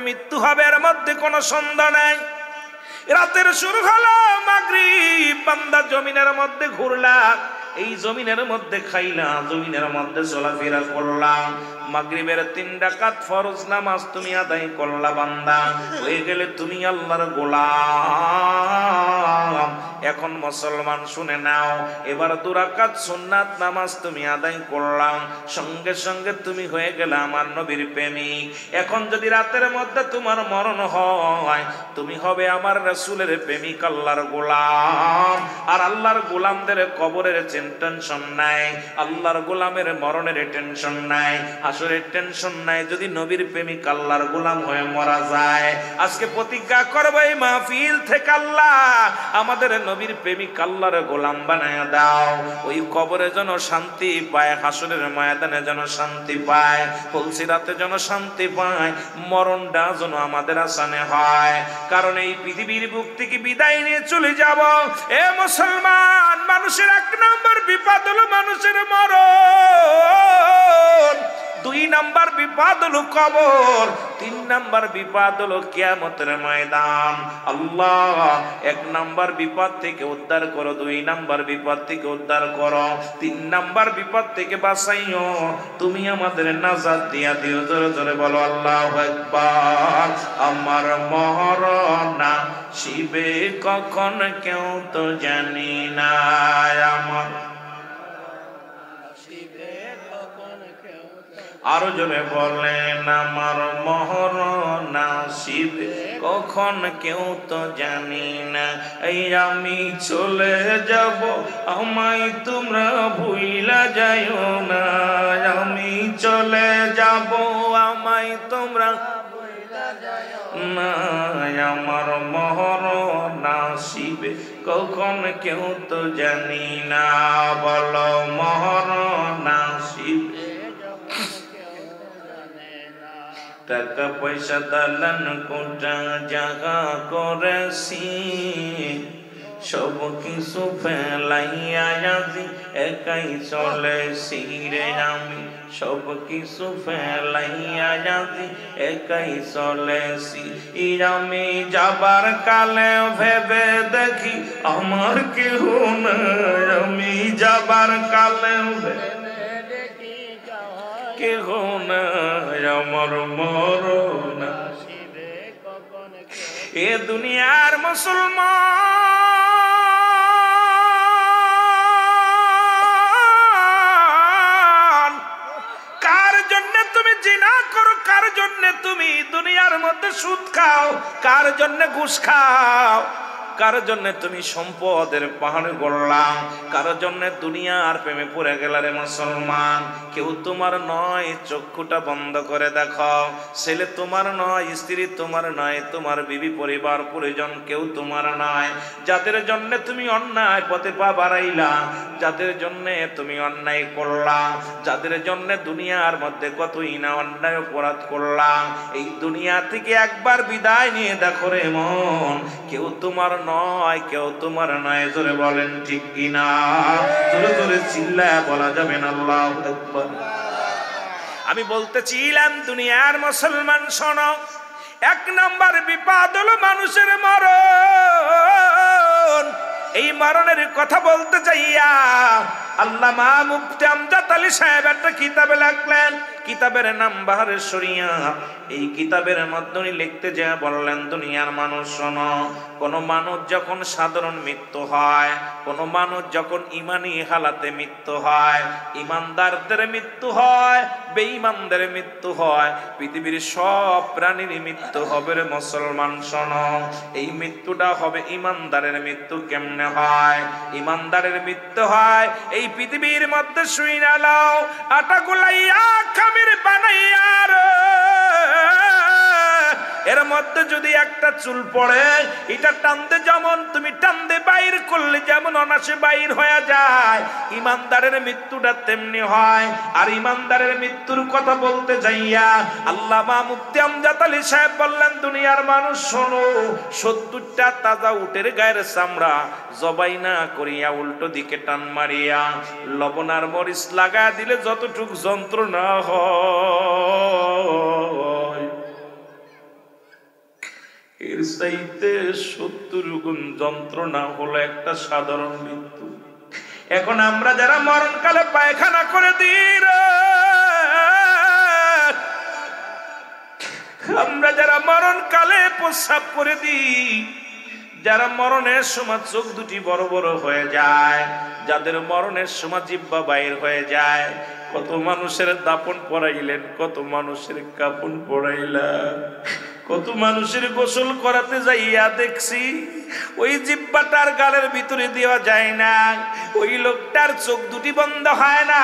মৃত্যু হবে, এর মধ্যে কোনো সন্দেহ নাই। রাতের শুরু হলো মাগরিব, বান্দা জমিনের মধ্যে ঘুরলাম, এই জমিনের মধ্যে খাইলাম, জমিনের মধ্যে চলাফেরা করলাম। মাগরিবের 3 রাকাত ফরজ নামাজ তুমি আদায় করলা বান্দা, হয়ে গেলে তুমি আল্লাহর গোলাম। এখন মুসলমান শুনে নাও, এবার 2 রাকাত সুন্নাত নামাজ তুমি আদায় করলাম, সঙ্গে সঙ্গে তুমি হয়ে গেলে আমার নবীর প্রেমিক। এখন যদি রাতের মধ্যে তোমার মরণ হয়, তুমি হবে আমার রাসূলের প্রেমিক, আল্লাহর গোলাম। আর আল্লাহর গোলামদের কবরের টেনশন নাই, আল্লাহর গোলামের মরণের টেনশন নাই, আসরের টেনশন নাই, যদি নবীর প্রেমিক আল্লাহর গোলাম হয়ে মারা যায়। আজকে প্রতিজ্ঞা করব এই মাহফিল থেকে, আল্লাহ আমাদের নবীর প্রেমিক আল্লাহর গোলাম বানায়া দাও। ওই কবরে যেন শান্তি পায়, হাসরের ময়দানে যেন শান্তি পায়, ফুলসিরাতে যেন শান্তি পায়, মরণটা যেন আমাদের আসানে হয়। কারণ এই পৃথিবীর বুক থেকে বিদায় নিয়ে চলে যাব। এ মুসলমান, মানুষের 1 নম্বর বিপদ হলো মানুষের মরণ, 2 নম্বর বিপদ হলো কবর, 3 নম্বর বিপদ হলো কিয়ামতের ময়দান। আল্লাহ 1 নম্বর বিপদ থেকে উদ্ধার করো, 2 নম্বর বিপদ থেকে উদ্ধার করো, 3 নম্বর বিপদ থেকে বাঁচাইও, তুমি আমাদের নাজাত দিয়া দিও। জোরে জোরে বলো আল্লাহু আকবার। আমার মরণ শিবে কখন কেউ তো জানি না, আমার আরো জোরে বলেন, আমার মরণ আসিবে কখন কেউ তো জানি না। এই আমি চলে যাব, আমায় তোমরা ভুইলা যাইও না, আমি চলে যাব, আমায় তোমরা ভুইলা যাইও না। আমার মরণ আসিবে কখন কেউ তো জানি না, বলো মরণ আসিবে। টাকা পয়সা দালান কোটা জাগা করেছি, সব কিছু ফেলাইয়া আজি একাই চলেছি রে আমি, সব কিছু ফেলাইয়া আজি একাই চলেছি। আমি যাবার কালে ভেবে দেখি আমার কেহ নাই, আমি যাবার কালে কেহ নাই, আমার মরণ আসিবে কখন। এ দুনিয়ার মুসলমান, কার জন্য তুমি জিনা করো, কার জন্য তুমি দুনিয়ার মধ্যে সুদ খাও, কার জন্য ঘুষ খাও, কার জন্য তুমি সম্পদের পাহাড় গড়লাম, কার জন্য দুনিয়ার প্রেমে পড়ে গেল রে মুসলমান। কেউ তোমার নয়, চক্ষুটা বন্ধ করে দেখো, ছেলে তোমার নয়, স্ত্রী তোমার নয়, তোমার বিবি পরিবার পরিজন কেউ তোমার নয়। যাদের জন্য তুমি অন্যায় পথে পা বাড়াইলা, যাদের জন্য তুমি অন্যায় করলাম, যাদের জন্য দুনিয়ার মধ্যে কতই না অন্যায় অপরাধ করলাম, এই দুনিয়া থেকে একবার বিদায় নিয়ে দেখো রে মন, কেউ তোমার নয়, কেউ তোমার নয়। জোরে বলেন ঠিক কিনা, জোরে জোরে চিল্লায় বলা যাবে না আল্লাহু আকবার। আমি বলতেছিলাম দুনিয়ার মুসলমান শোনো, 1 নম্বর বিপদ হলো মানুষের মরণ। এই মরণের কথা বলতে যাইয়া আল্লামা মুফতি আমজাদ আলী সাহেব একটা কিতাবে লিখলেন, কিতাবের নাম বাহারে শরিয়াত। এই কিতাবের মধ্যে লিখতে যা বললেন, দুনিয়ার মানুষ শোনো, কোন মানুষ যখন সাধারণ মৃত্যু হয়, কোন মানুষ যখন ইমানি হালাতে মৃত্যু হয়, ইমানদারদের মৃত্যু হয়, বেঈমানদের মৃত্যু হয়, পৃথিবীর সব প্রাণীর মৃত্যু হবে রে মুসলমান শোনো। এই মৃত্যুটা হবে ইমানদারের মৃত্যু। কেমনে হয়? ইমানদারের মৃত্যু হয় এই পৃথিবীর মধ্যে শুই না লাও আটা গুলাইয়া খামির বানাইয়া এর মধ্যে যদি একটা চুল পড়ে, এটা টানতে যেমন তুমি টানতে বাইর করলে যেমন অনাসে বাইর হয়ে যায়, ইমানদারের মৃত্যুটা তেমনি হয়। আর ইমানদারের মৃত্যুর কথা বলতে যাইয়া আল্লামা মুফতি আমজাদ আলী সাহেব বললেন, দুনিয়ার মানুষ শোনো, 70টা তাজা উটের গায়ের চামড়া জবাই না করিয়া উল্টো দিকে টান মারিয়া লবণ আর মরিচ লাগা দিলে যতটুক যন্ত্রণা হয়, এর চাইতে 70 গুণ যন্ত্রণা হলো একটা সাধারণ মৃত্যু। এখন আমরা যারা মরণকালে পায়খানা করে দিই, আমরা যারা মরণকালে প্রস্রাব করে দিই, যারা মরণের সময় চোখ দুটি বড় বড় হয়ে যায়, যাদের মরণের সময় জিহ্বা বাইর হয়ে যায়, কত মানুষের দাপন পড়াইলেন, কত মানুষের কাফন পড়াইলেন, কত মানুষের গোসল করাতে যাইয়া দেখছি ওই জিহ্বাটার গালের ভিতরে দেওয়া যায় না, ওই লোকটার চোখ দুটি বন্ধ হয় না,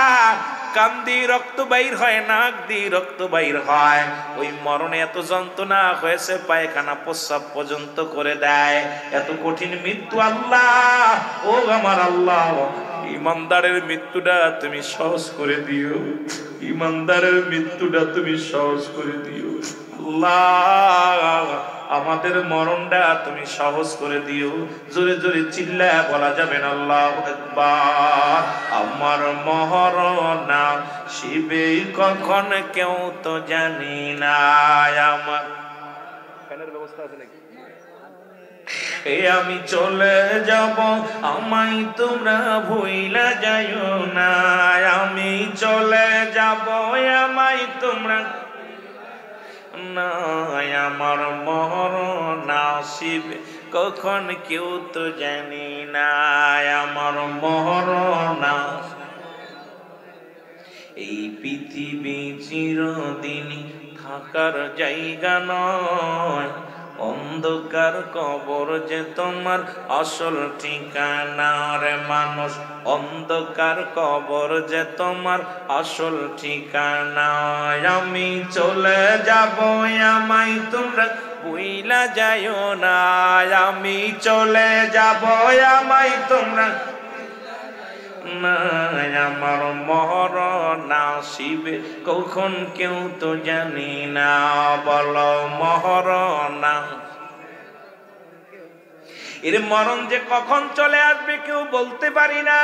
কান দিয়ে রক্ত বাইর হয়, নাক দিয়ে রক্ত বাইর হয়। ওই মরণে এত যন্ত্রণা হয়েছে, পায়খানা প্রস্রাব পর্যন্ত করে দেয়। এত কঠিন মৃত্যু আল্লাহ, ও আমার আল্লাহ, ইমানদারের মৃত্যুটা তুমি সহজ করে দিও, ইমানদারের মৃত্যুটা তুমি সহজ করে দিও আল্লাহ, আমাদের মরণটা তুমি সহজ করে দিও। জোরে জোরে চিল্লায় বলা যাবে না আল্লাহু আকবার। আমার মরণ শিবে কখন কেউ তো জানি না। আমার ফ্যানের ব্যবস্থা আছে নাকি? আমি চলে যাব, আমায় তোমরা ভুইলা যাইও না, আমি চলে যাব, আমায় তোমরা না, আমার মরণ আসিবে কখন কেউ তো জানি না, আমার মরণ। এই পৃথিবী চিরদিন থাকার জায়গা নয়, অন্ধকার কবর যে তোমার আসল ঠিকানা রে মানুষ, অন্ধকার কবর যে তোমার আসল ঠিকানা। আমি চলে যাব, আমায় তোমরা ভুইলা যাইও না, আমি চলে যাব, আমায় তোমরা না, আমার মরণ আসিবে কখন কেউ তো জানি না, বলো মরণ। এর মরণ যে কখন চলে আসবে কেউ বলতে পারি না।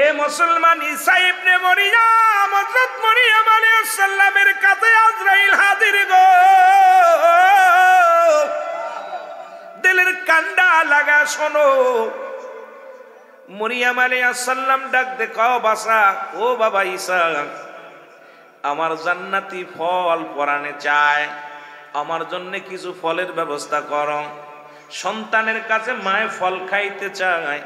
এ মুসলমান, ঈসা ইবনে মরিয়ম, হযরত মরিয়ম আলাইহিস সালামের কাছে আজরাইল হাজির গো, দিলের কান্ডা লাগা শোনো। মরিয়ম আলাইহিস সালাম ডাক দে, কও বাসা, ও বাবা ঈসা, আমার জান্নাতি ফল পরাণে চায়, আমার জন্য কিছু ফলের ব্যবস্থা করো। সন্তানের কাছে মায়ে ফল খাইতে চায়।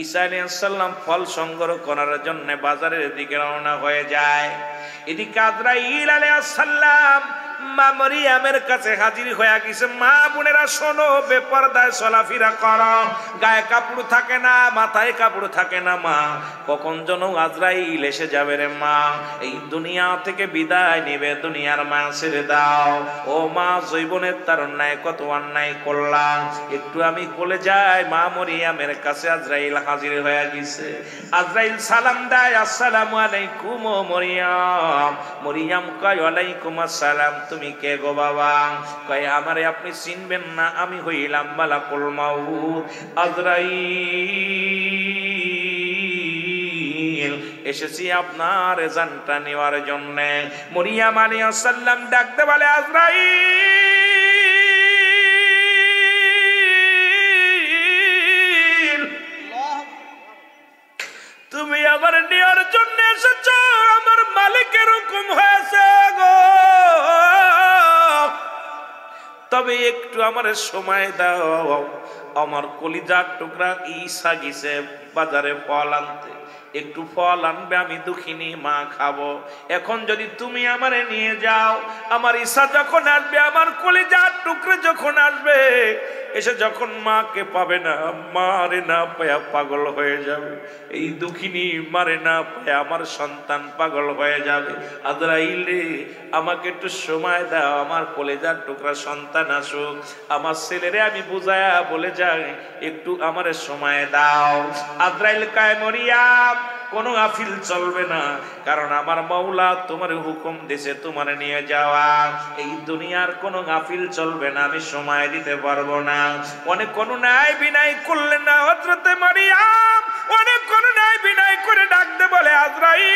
ঈসা আলাইহিস সালাম ফল সংগ্রহ করার জন্য বাজারের দিকে রওনা হয়ে যায়। এদিকে আজরাইল আলাইহিস সালাম মা মরিয়মের কাছে হাজির হয়ে গেছে। মা বোনেরা শোনো, বেপরদায় চলাফেরা করো, গায়ে কাপড় থাকে না, মাথায় কাপড় থাকে না মা, কখন যেন আজরাইল এসে যাবে রে মা, এই দুনিয়া থেকে বিদায় নেবে, দুনিয়ার মা ছেড়ে দাও। ও মা, জীবনের তারুণ্যায় কত অন্যায় করলাম, একটু আমি কোলে যাই। মা মরিয়মের কাছে আজরাইল হাজির হয়ে গেছে। আজরাইল সালাম দেয়, আসসালামু আলাইকুম ও মরিয়ম। মরিয়ম কয়, ওয়ালাইকুম আসসালাম। তুমি কে গো বাবা? কয়, আমারে আপনি চিনবেন না, আমি হইলাম মালাকুল মাউত আজরাইল, এসেছি আপনার জানটা নেওয়ার জন্য। মরিয়ম আলাইহিস সালাম ডাকতে বলে, আজরাইল, তুমি আমার নেওয়ার জন্য এসেছো, আমার মালিকের হুকুম হয়েছে গো, তবে একটু আমার সময় দাও। আমার কলিজার টুকরা ঈসা গেছে বাজারে ফল আনতে, একটু ফল আনবে, আমি দুঃখিনী মা খাবো। এখন যদি তুমি আমারে নিয়ে যাও, আমার ঈসা যখন আসবে, আমার কলিজার টুকরা যখন আসবে, এসে যখন মাকে পাবে না, মারে না পায়া পাগল হয়ে যাবে। এই দুঃখিনী মারে না পায়া আমার সন্তান পাগল হয়ে যাবে। আজরাইল রে, আমাকে একটু সময় দাও, আমার কলিজার টুকরা সন্তান আসুক, আমার ছেলেরে আমি বুঝায়া বলে যাই, একটু আমারে সময় দাও। আজরাইল কয়, মরিয়ম, কোনো গাফিল চলবে না, কারণ আমার মাওলা তোমার হুকুম দিয়েছে তোমার নিয়ে যাওয়া। এই দুনিয়ার কোনো গাফিল চলবে না, আমি সময় দিতে পারবো না। অনেক অনুনয় বিনয় করলেন না হযরতে মরিয়ম, অনেক অনুনয় বিনয় করে ডাকতে বলে, আজরাইল,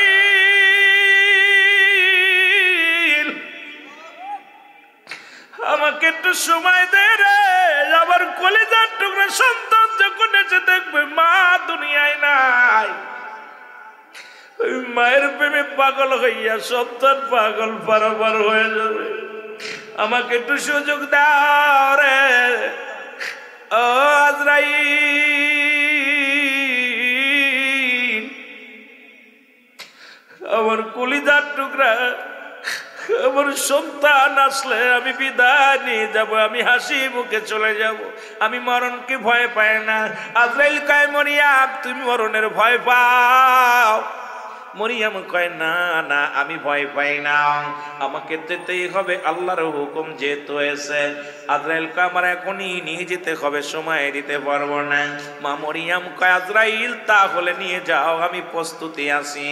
আমাকে একটু সময় দে রে, আমার কলিজার টুকরা সন্তান যখন এসে দেখবে মা দুনিয়ায় নাই, ওই মায়ের প্রেমে পাগল হইয়া সন্তান পাগল পারাবার হয়ে যাবে। আমাকে একটু সুযোগ দাও রে ও আজরাইল, আমার কলিজার টুকরা, আমার সন্তান আসলে আমি বিদায় নিয়ে যাব, আমি হাসি মুখে চলে যাব, আমি মরণকে ভয় পাই না। আজরাইল কয় মরিয়াম তুমি মরণের ভয় পাও? মরিয়াম কয় না না আমি ভয় পাই না, আমাকে যেতেই হবে, আল্লাহর হুকুম যেহেতু হয়েছে। আজরাইল কয় আমার এখনই নিয়ে যেতে হবে, সময় দিতে পারবো না। মা মরিয়াম কয় আজরাইল তাহলে নিয়ে যাও, আমি প্রস্তুতি আছি।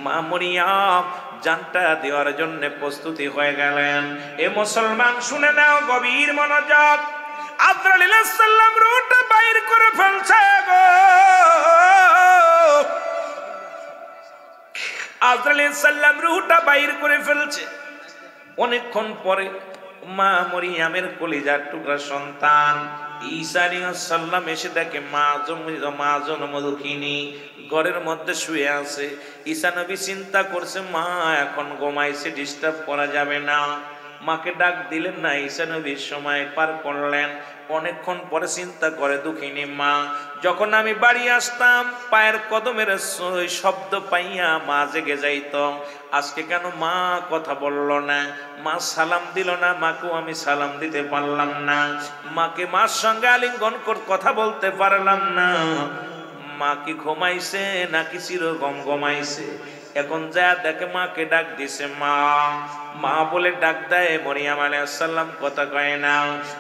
মা মরিয়াম জানটা দেওয়ার জন্য প্রস্তুতি হয়ে গেলেন। এ মুসলমান শুনে নাও গভীর মনোযোগ, আজরাইল আলাইহিস সালাম রূহটা বাইর করে ফেলছে গো। আজরাইল আলাইহিস সালাম রূহটা বাইর করে ফেলছে। অনেকক্ষণ পরে মা মরিয়ামের কলিজার টুকরা সন্তান ঈসা আলাইহিস সালাম এসে দেখে মা জন্মদুঃখিনী ঘরের মধ্যে শুয়ে আছে। ঈসা নবী চিন্তা করছে মা এখন ঘুমাইছে, ডিস্টার্ব করা যাবে না, মাকে ডাক দিলেন না। ঈসা নবী সময় পার করলেন। অনেকক্ষণ পরে চিন্তা করে দুঃখিনী মা, যখন আমি বাড়ি আসতাম পায়ের কদমের শব্দ পাইয়া মা জেগে যাইত, আজকে কেন মা কথা বলল না, মা সালাম দিল না, মাকেও আমি সালাম দিতে পারলাম না, মাকে মার সঙ্গে আলিঙ্গন করে কথা বলতে পারলাম না, মা কি ঘুমাইছে নাকি চিরগম ঘুমাইছে? এখন যা দেখে মাকে ডাক দিছে মা, মা বলে ডাক দেয়। মরিয়াম আলাইহিস সালাম কথা কয় না।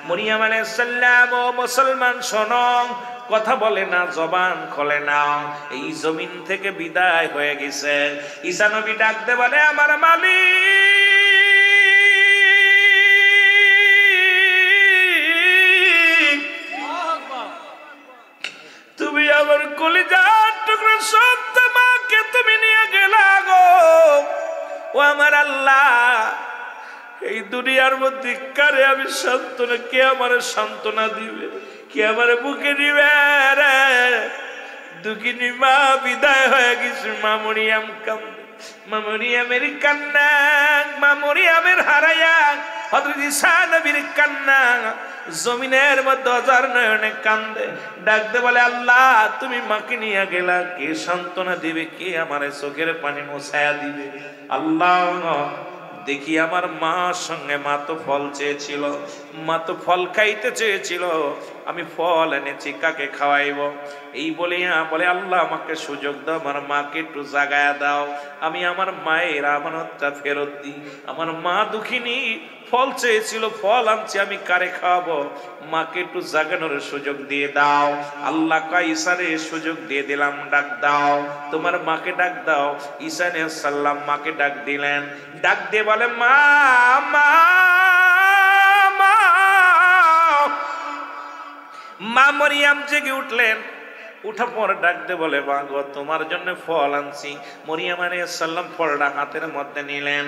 মরিয়াম আলাইহিস সালাম ও মুসলমান শোনো, কথা বলে না, জবান খোলে না, এই জমিন থেকে বিদায় হয়ে গেছে। ঈসা নবী ডাক দে বলে আমার মালিক, তুমি আমার কলিজার টুকরা সন্তান মাকে তুমি নিয়ে গেলা গো। ও আমার আল্লাহ, এই দুনিয়ার মধ্যে কারে আমি সান্ত্বনা, কে আমার সান্ত্বনা দিবে, কে আমার বুকে নিবে রে? দুঃখিনী মা বিদায় হয়ে গেছে। মা মরিয়াম কান্দে, মা মরিয়ামের কান্না, মা মরিয়ামের হারায়া হযরত ঈসা নবীর কান্না জমিনের মধ্যে অজার নয়নে কান্দে। ডাকতে বলে আল্লাহ তুমি মাকে নিয়ে গেলা, কে সান্ত্বনা দিবে, কে আমার চোখের পানি মোছায়া দিবে? আল্লাহ দেখি আমার মার সঙ্গে মা তো ফল চেয়েছিল, মা তো ফল খাইতে চেয়েছিল, আমি ফল এনেছি, কাকে খাওয়াইব? এই বলে আল্লাহ আমাকে সুযোগ দাও, আমার মাকে একটু জাগায়া দাও, আমি আমার মায়ের আমানতটা ফেরত দিই। আমার মা দুঃখিনী, ফল চেয়েছিল, ফল আনছি, আমি কারে খাওয়াবো? মাকে একটু জাগানোর সুযোগ দিয়ে দাও। আল্লাহ কয় ঈসারে সুযোগ দিয়ে দিলাম, ডাক দাও, তোমার মাকে ডাক দাও। ঈসা আলাইহিস সালাম মাকে ডাক দিলেন। ডাক দিয়ে বলে মা মা মা। মা মরিয়াম জেগে উঠলেন। উঠা পর ডাকতে বলে মা গো তোমার জন্য ফল আনছি। মরিয়াম আলাইহিস সালাম ফলটা হাতের মধ্যে নিলেন।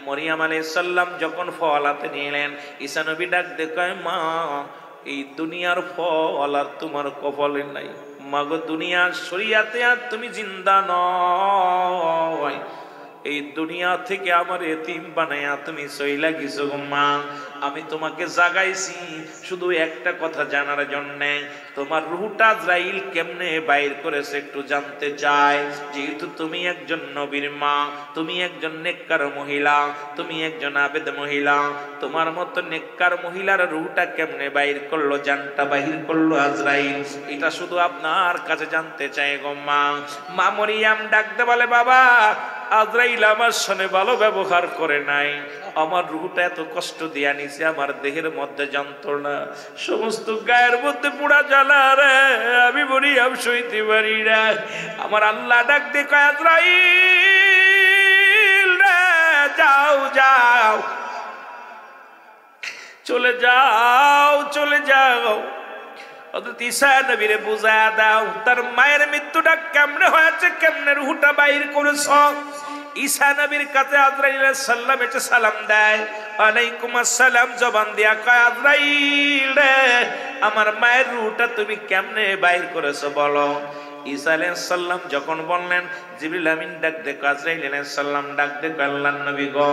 মরিয়াম আলাইহিস সালাম যখন ফল হাতে নিলেন, ঈসা নবী ডাক দিয়ে কয় মা এই দুনিয়ার ফল আর তোমার কপালে নাই। মা গো দুনিয়ার শরিয়াতে আর তুমি জিন্দা নয়, এই দুনিয়া থেকে আমার এতিম বানায়া তুমি চইলা গেছো গো মা। আমি তোমাকে জাগাইছি শুধু একটা কথা জানার জন্যে, তোমার রূহটা আজরাইল কেমনে বাইর করেছে একটু জানতে চাই। যেহেতু তুমি একজন নবীর মা, তুমি একজন নেককার মহিলা, তুমি একজন আবেদ মহিলা, তোমার মতো নেককার মহিলার রূহটা কেমনে বাইর করলো, জানটা বাহির করলো আজরাইল, এটা শুধু আপনার কাছে জানতে চাই গো মা। মা মরিয়াম ডাকতে বলে বাবা আজরাইল আমার সঙ্গে ভালো ব্যবহার করে নাই, আমার রূহটা এত কষ্ট দিয়া নিছে, আমার দেহের মধ্যে যন্ত্রণা, সমস্ত গায়ের মধ্যে পুরা জ্বালা রে, আমি মরিয়াম সইতে পারি না। আমার আল্লাহ ডাক দিয়ে কয় আজরাইল রে যাও যাও, চলে যাও চলে যাও, হযরত ঈসা নবীরে বুঝায়া দাও তার মায়ের মৃত্যুটা কেমনে হয়েছে, কেমনে রূহটা বাইর করেছ। ঈসা নবীর কাছে আজরাইল আলাইহিস সালাম এসে সালাম দেয়। ওয়ালাইকুম আসসালাম জবান দিয়া কয় আজরাইল রে আমার মায়ের রূহটা তুমি কেমনে বাইর করেছো বলো। ঈসা আলাইহিস সালাম যখন বললেন, জিবরিল আমিন ডাক দে, আজরাইল আলাইহিস সালাম ডাক দে, আল্লাহর নবী গো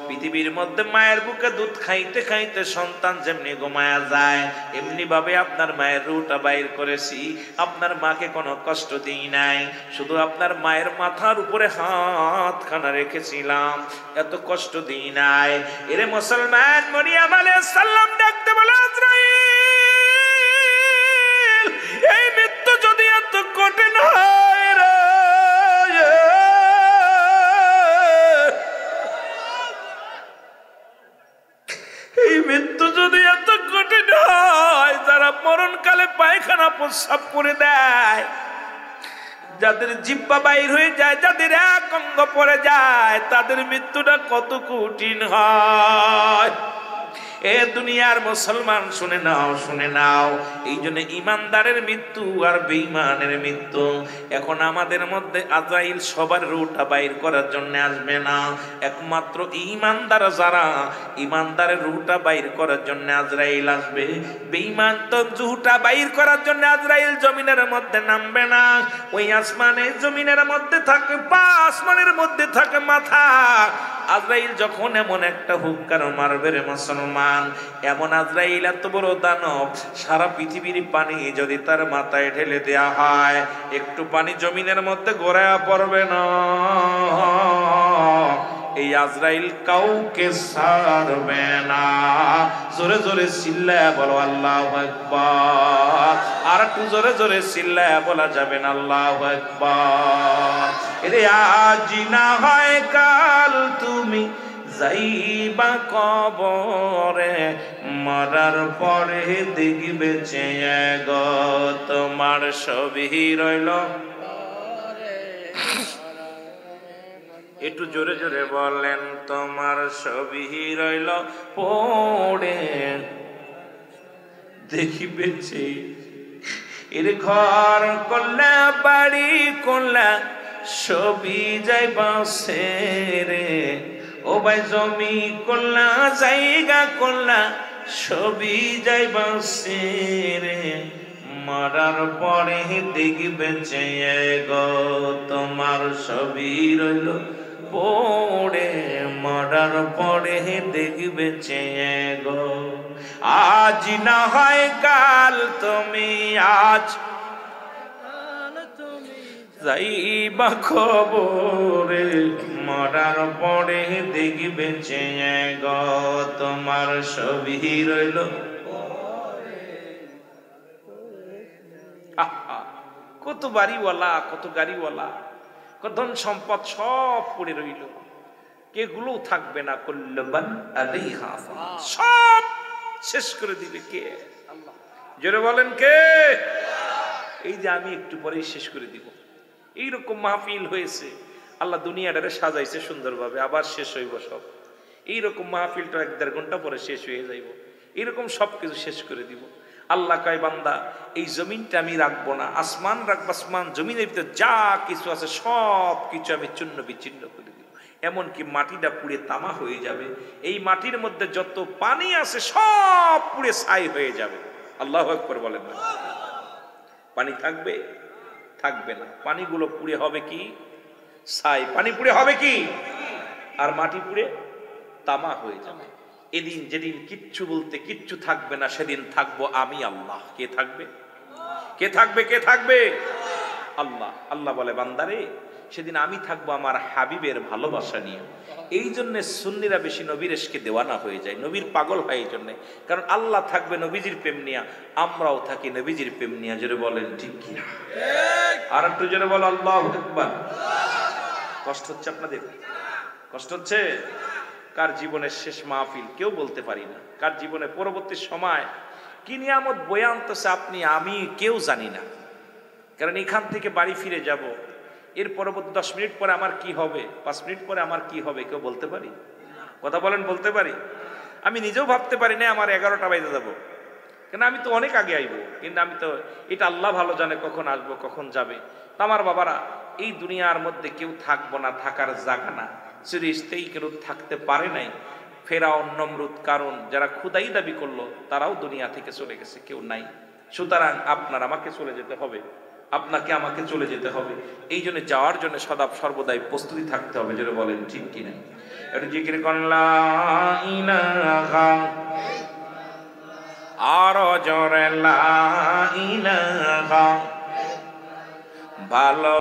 পৃথিবীর মধ্যে মায়ের বুকে দুধ খাইতে খাইতে সন্তান যেমনি ঘুমায়া যায় এমনি ভাবে আপনার মায়ের রূহটা বাইর করেছি। আপনার মাকে কোনো কষ্ট দিই নাই, শুধু আপনার মায়ের মাথার উপরে হাতখানা রেখেছিলাম, এত কষ্ট দিই নাই। এরে মুসলমান, মরিয়ম আলাইহিস সালাম ডাকতে বলে আজরাইল এই মৃত্যু যদি এত কঠিন হয় রে, এই মৃত্যু যদি এত কঠিন হয়, যারা মরণকালে পায়খানা প্রস্রাব করে দেয়, যাদের জিহ্বা বাইর হয়ে যায়, যাদের এক অঙ্গ পড়ে যায়, তাদের মৃত্যুটা কত কঠিন হয়। এ দুনিয়ার মুসলমান শুনে নাও, শুনে নাও। এই জন্য ইমানদারের মৃত্যু আর বেঈমানের মৃত্যু। এখন আমাদের মধ্যে আজরাইল সবার রূহটা বাইর করার জন্য আসবে না, একমাত্র ইমানদার যারা, ইমানদারের রূহটা বাইর করার জন্য আজরাইল আসবে। বেঈমান তো রূহটা বাইর করার জন্য আজরাইল জমিনের মধ্যে নামবে না। ওই আসমানে জমিনের মধ্যে থাকে পা, আসমানের মধ্যে থাকে মাথা। আজরাইল যখন এমন একটা হুক্কার মারবে রে মুসলমান, এমন আজরাইল এত বড় দানব, সারা পৃথিবীর পানি যদি তার মাথায় ঢেলে দেয়া হয়, একটু পানি জমিনের মধ্যে গড়ায়া পড়বে না। এই আজরাইল কাউকে ছাড়বে না। জোরে জোরে চিল্লায়া বলো আল্লাহু আকবার। আর একটু জোরে জোরে চিল্লায়া বলা যাবে না আল্লাহু আকবার। এরে আজ না হয় কাল তুমি যাইবা কবরে, মরার পরে দেখবে চেয়ে গো তোমার সবই রইল। একটু জোরে জোরে বলেন, তোমার সবই রইল পড়ে দেখিবে চেয়ে। এর ঘর করলা, বাড়ি করলা, সবই যাইবা ছেড়ে। ও ভাই জমি করলা, জায়গা করলা, সবই যাইবা ছেড়ে। মরার পরে দেখবে চেয়ে গো তোমার সবই রইল পড়ে, মরার পরে দেখবে চেয়ে গো। আজ না হয় কাল তুমি, আজ যাইবা খবরে, মরার পরে দেখবে চেয়ে গো তোমার সবই রইল। কত বাড়িওয়ালা, কত গাড়িওয়ালা, কত ধন সম্পদ সব পড়ে রইল, কেগুলো থাকবে না। কুল্লুমান আলাইহা ফান, সব শেষ করে দিবে কে? আল্লাহ। জোরে বলেন কে? এই যে আমি একটু পরেই শেষ করে দিব। এইরকম মাহফিল হয়েছে, আল্লাহ দুনিয়াটারে সাজাইছে সুন্দরভাবে, আবার শেষ হইব সব। এইরকম মাহফিলটা 1-1.5 ঘন্টা পরে শেষ হয়ে যাইব। এইরকম সবকিছু শেষ করে দিব। আল্লাহ কয় বান্দা এই জমিনটা আমি রাখবো না, আসমান রাখবো, আসমান জমিনের ভিতরে যা কিছু আছে সব কিছু আমি চূর্ণ বিচ্ছিন্ন করে দিব। এমনকি মাটিটা পুড়ে তামা হয়ে যাবে, এই মাটির মধ্যে যত পানি আছে সব পুড়ে ছাই হয়ে যাবে। আল্লাহু আকবার বলেন না? পানি থাকবে? থাকবে না। পানিগুলো পুড়ে হবে কি? ছাই। পানি পুড়ে হবে কি? আর মাটি পুড়ে তামা হয়ে যাবে। এদিন যেদিন কিচ্ছু বলতে কিচ্ছু থাকবে না, সেদিন থাকবো আমি আল্লাহ। কে থাকবে? কে থাকবে? কে থাকবে? আল্লাহ। আল্লাহ বলে বান্দারে সেদিন আমি থাকবো আমার হাবিবের ভালোবাসা নিয়ে। এই জন্য সুন্নিরা বেশি নবীর ইশকে দেওয়ানা হয়ে যায়, নবীর পাগল হয় এই জন্যে। কারণ আল্লাহ থাকবে নবীজির প্রেম নিয়া, আমরাও থাকি নবীজির প্রেম নিয়া। জোরে বলেন ঠিক কি? আর একটু জোরে বলো আল্লাহু আকবার। কষ্ট হচ্ছে আপনাদের? কষ্ট হচ্ছে? কার জীবনের শেষ মাহফিল কেউ বলতে পারি না, কার জীবনে পরবর্তী সময় কি নিয়ামত বয়ে আনতেছে আপনি আমি কেউ জানি না। কারণ এখান থেকে বাড়ি ফিরে যাব, এর পরবর্তী 10 মিনিট পরে আমার কি হবে, 5 মিনিট পরে আমার কি হবে কেউ বলতে পারি? কথা বলেন, বলতে পারি? আমি নিজেও ভাবতে পারি না আমার 11টা বাজে যাব, কেন আমি তো অনেক আগে আইব। কিন্তু আমি তো, এটা আল্লাহ ভালো জানে কখন আসবো কখন যাবে। তা আমার বাবারা, এই দুনিয়ার মধ্যে কেউ থাকবো না, থাকার জায়গা না। সিরিজতেই কেউ থাকতে পারে নাই, ফেরাউন, নমরুদ, কারণ যারা খুদাই দাবি করলো তারাও দুনিয়া থেকে চলে গেছে, কেউ নাই। সুতরাং আপনার আমাকে চলে যেতে হবে, আপনাকে আমাকে চলে যেতে হবে। এই জন্য যাওয়ার জন্য সদা সর্বদাই প্রস্তুতি থাকতে হবে। যেটা বলেন ঠিক কিনা? একটু জিকির করলা ইলাহা, আর জোরে লা ইলাহা, ভালো